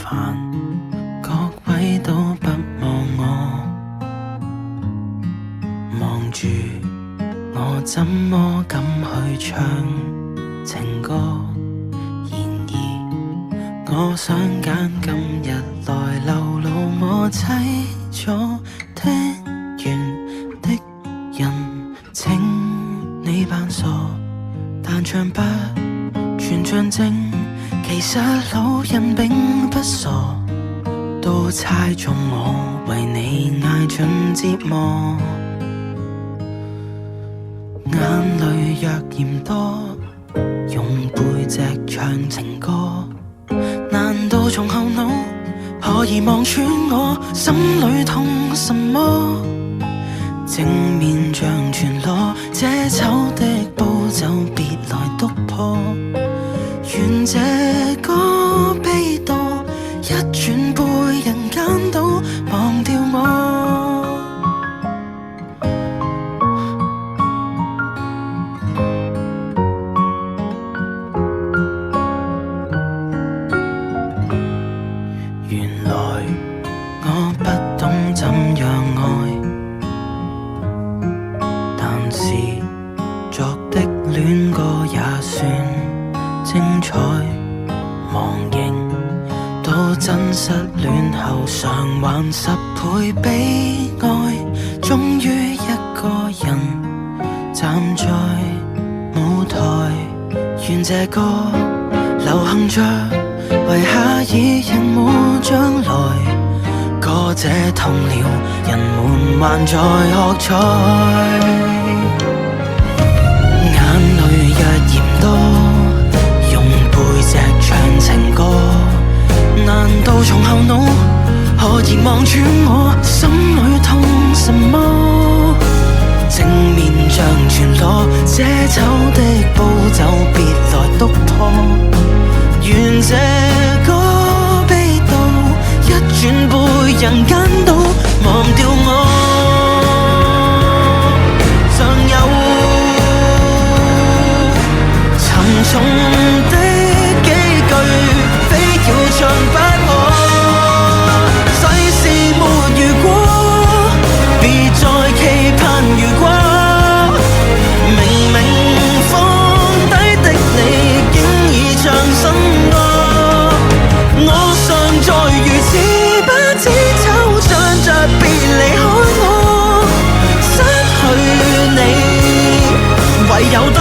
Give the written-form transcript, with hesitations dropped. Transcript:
煩，各位都不望我，望住我怎麼敢去唱情歌？然而我想揀今日來流露我凄楚的緣的人，請你扮傻，但唱不全像正。其實老人並不傻，都猜中我為你捱盡折磨。眼淚若嫌多，用背脊唱情歌，難道從後腦可以望穿我心裏痛什麼？正面像全裸，這醜的步驟別來督破。願這歌悲到一轉背，人間都忘掉我。原來我不懂怎樣愛，但是作的戀歌也算精彩，忘形到真失戀後償還10倍悲哀。終於一個人站在舞台，願這歌流行着，為下已認沒將來。歌這痛了，人們還在喝彩。眼淚若嫌多，背脊唱情歌，難道從後腦可以望穿我心裏痛什麼？正面像全裸，這醜的步驟別來督破。願這歌悲到一轉背，人間都忘掉我。像有沉重的幾句，非要唱不可。世事沒如果，別再期盼如果。明明放低的你，竟已唱新歌。我尚在如此不知惆悵着別離開我，失去你，唯有等。